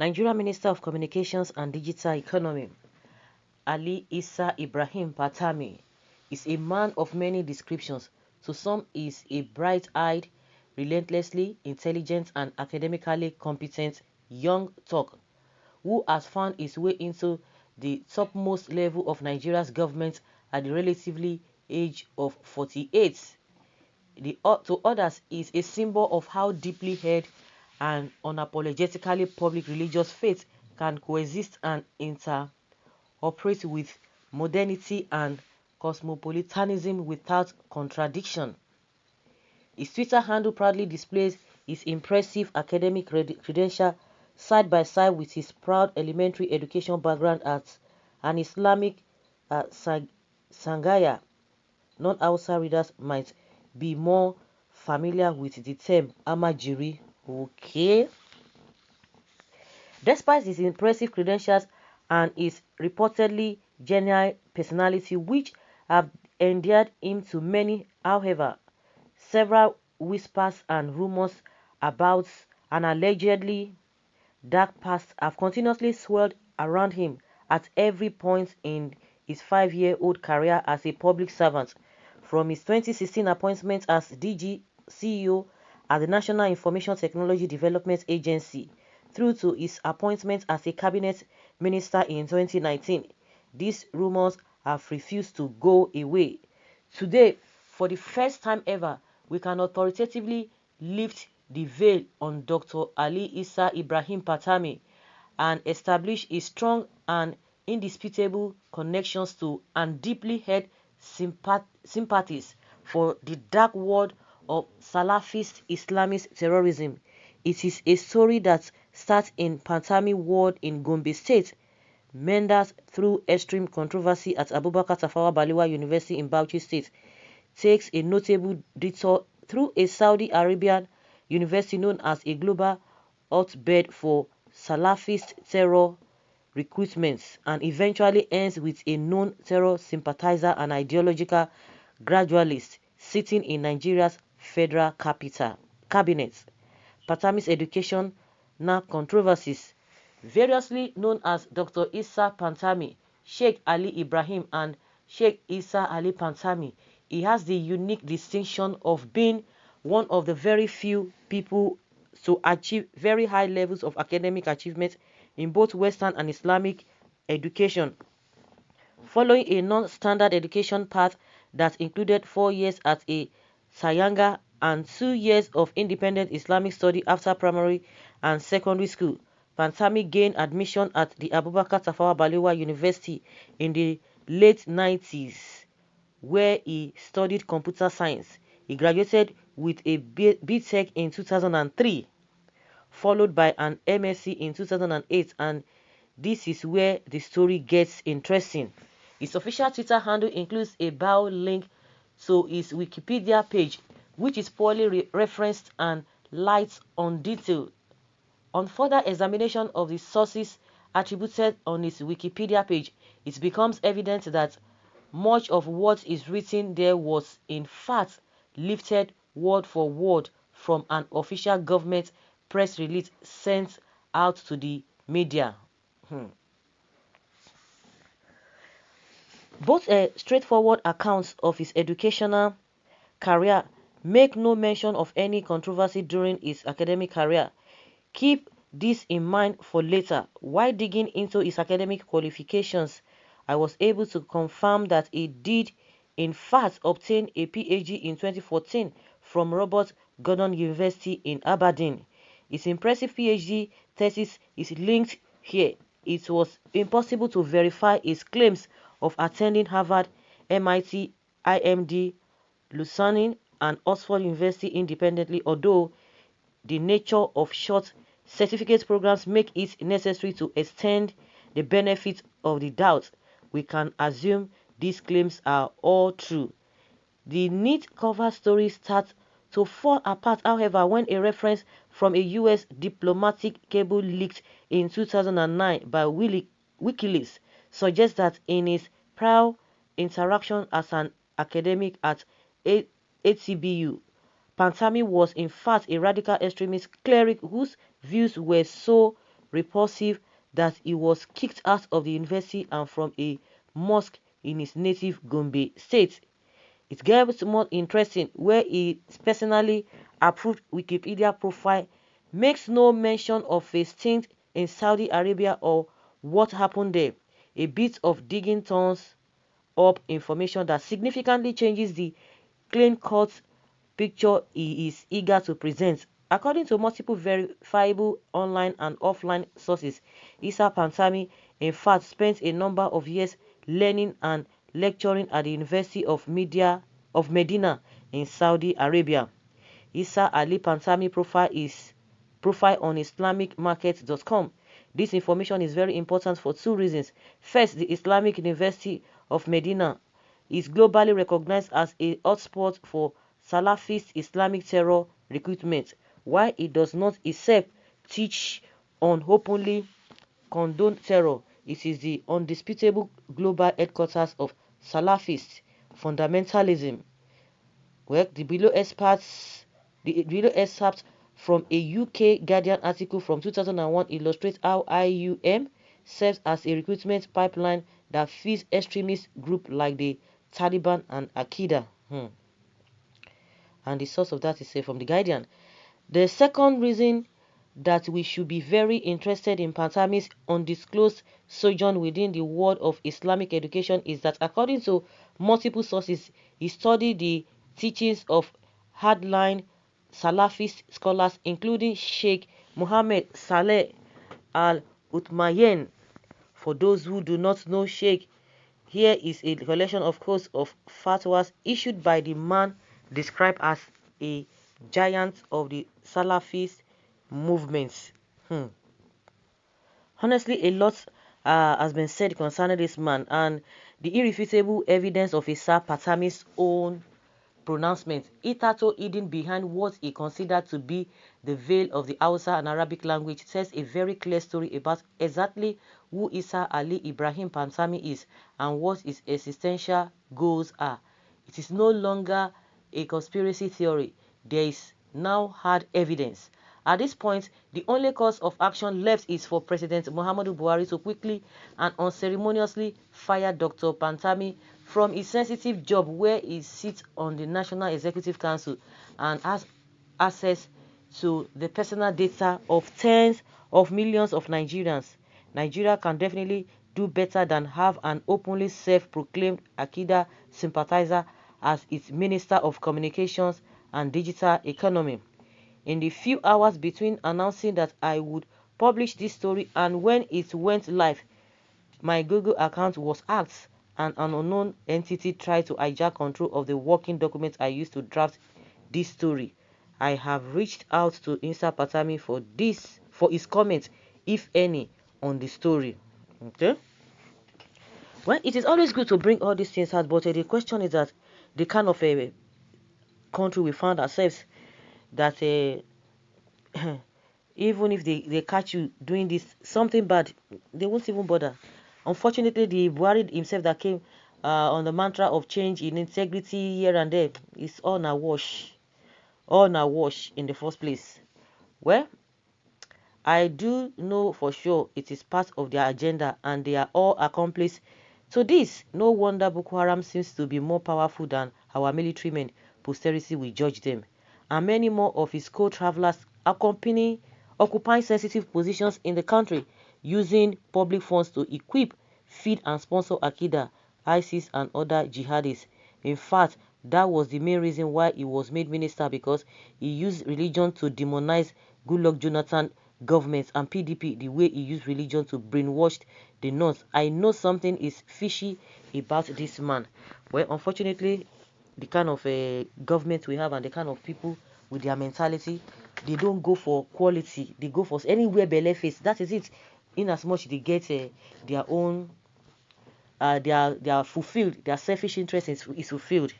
Nigeria Minister of Communications and Digital Economy, Ali Issa Ibrahim Pantami, is a man of many descriptions. To some, he is a bright-eyed, relentlessly intelligent and academically competent young Turk who has found his way into the topmost level of Nigeria's government at the relatively age of 48. To others, is a symbol of how deeply held and unapologetically public religious faith can coexist and interoperate with modernity and cosmopolitanism without contradiction. His Twitter handle proudly displays his impressive academic credentials side by side with his proud elementary education background at an Islamic Sangaya. Non-Hausa readers might be more familiar with the term Amajiri. Okay. Despite his impressive credentials and his reportedly genial personality, which have endeared him to many, however, several whispers and rumors about an allegedly dark past have continuously swirled around him at every point in his 5-year-old career as a public servant, from his 2016 appointment as DG CEO at the National Information Technology Development Agency through to his appointment as a cabinet minister in 2019. These rumors have refused to go away. Today, for the first time ever, we can authoritatively lift the veil on Dr. Ali Issa Ibrahim Pantami and establish a strong and indisputable connections to and deeply held sympathies for the dark world of Salafist Islamist terrorism. It is a story that starts in Pantami ward in Gombe State, meanders through extreme controversy at Abubakar Tafawa Balewa University in Bauchi State, takes a notable detour through a Saudi Arabian university known as a global hotbed for Salafist terror recruitments, and eventually ends with a known terror sympathizer and ideological gradualist sitting in Nigeria's federal cabinet. Pantami's education now controversies, variously known as Dr. Issa Pantami, Sheikh Ali Ibrahim, and Sheikh Issa Ali Pantami. He has the unique distinction of being one of the very few people to achieve very high levels of academic achievement in both Western and Islamic education, following a non-standard education path that included 4 years at a Sayanga and 2 years of independent Islamic study after primary and secondary school. Pantami gained admission at the Abubakar Tafawa Balewa University in the late 90s, where he studied computer science. He graduated with a BTech in 2003, followed by an MSc in 2008, and this is where the story gets interesting. His official Twitter handle includes a bio link to his Wikipedia page, which is poorly referenced and light on detail. On further examination of the sources attributed on his Wikipedia page, it becomes evident that much of what is written there was in fact lifted word for word from an official government press release sent out to the media. Both straightforward accounts of his educational career make no mention of any controversy during his academic career. Keep this in mind for later. While digging into his academic qualifications, I was able to confirm that he did in fact obtain a PhD in 2014 from Robert Gordon University in Aberdeen. His impressive PhD thesis is linked here. It was impossible to verify his claims of attending Harvard, MIT, IMD, Lausanne, and Oxford University independently, although the nature of short certificate programs make it necessary to extend the benefit of the doubt. We can assume these claims are all true. The neat cover story starts to fall apart, however, when a reference from a U.S. diplomatic cable leaked in 2009 by WikiLeaks suggests that in his prior interaction as an academic at ATBU, Pantami was in fact a radical extremist cleric whose views were so repulsive that he was kicked out of the university and from a mosque in his native Gombe state. It gets more interesting where his personally approved Wikipedia profile makes no mention of a stint in Saudi Arabia or what happened there. A bit of digging turns up information that significantly changes the clean-cut picture he is eager to present. According to multiple verifiable online and offline sources, Isa Pantami in fact spent a number of years learning and lecturing at the University of Medina in Saudi Arabia. Isa Ali Pantami profile on IslamicMarket.com. This information is very important for two reasons. First, the Islamic University of Medina is globally recognized as a hotspot for Salafist Islamic terror recruitment. While it does not itself teach on openly condone terror, it is the undisputable global headquarters of Salafist fundamentalism. Well, the below excerpt from a UK Guardian article from 2001 illustrates how IUM serves as a recruitment pipeline that feeds extremist groups like the Taliban and Al-Qaeda. And the source of that is from the Guardian. The second reason that we should be very interested in Pantami's undisclosed sojourn within the world of Islamic education is that according to multiple sources, he studied the teachings of hardline Salafist scholars including Sheikh Mohammed Saleh Al-Uthmayen. For those who do not know Sheikh, here is a collection of quotes of fatwas issued by the man described as a giant of the Salafist movements. Honestly, a lot has been said concerning this man, and the irrefutable evidence of Isa Pantami's own pronouncement, hitherto hidden behind what he considered to be the veil of the Hausa and Arabic language, tells a very clear story about exactly who Isa Ali Ibrahim Pantami is and what his existential goals are. It is no longer a conspiracy theory. There is now hard evidence. At this point, the only course of action left is for President Muhammadu Buhari to quickly and unceremoniously fire Dr. Pantami from his sensitive job where he sits on the National Executive Council and has access to the personal data of tens of millions of Nigerians. Nigeria can definitely do better than have an openly self-proclaimed Al-Qaeda sympathizer as its Minister of Communications and Digital Economy. In the few hours between announcing that I would publish this story and when it went live, my Google account was hacked and an unknown entity tried to hijack control of the working document I used to draft this story. I have reached out to Isa Pantami for his comment, if any, on the story. Okay? Well, it is always good to bring all these things out, but the question is that the kind of a country we found ourselves, that even if they catch you doing this something bad, they won't even bother. Unfortunately, the Buhari himself that came on the mantra of change in integrity here and there is all a wash in the first place. Well, I do know for sure it is part of their agenda and they are all accomplices to this. No wonder Boko Haram seems to be more powerful than our military men. Posterity will judge them. And many more of his co-travelers occupying sensitive positions in the country, using public funds to equip, feed and sponsor Al-Qaeda, ISIS and other jihadists. In fact, that was the main reason why he was made minister, because he used religion to demonize Goodluck Jonathan government and PDP the way he used religion to brainwash the North. I know something is fishy about this man. Well, unfortunately, the kind of government we have and the kind of people with their mentality, they don't go for quality, they go for anywhere belle face. That is it. In as much they get their own they are fulfilled, their selfish interest is fulfilled.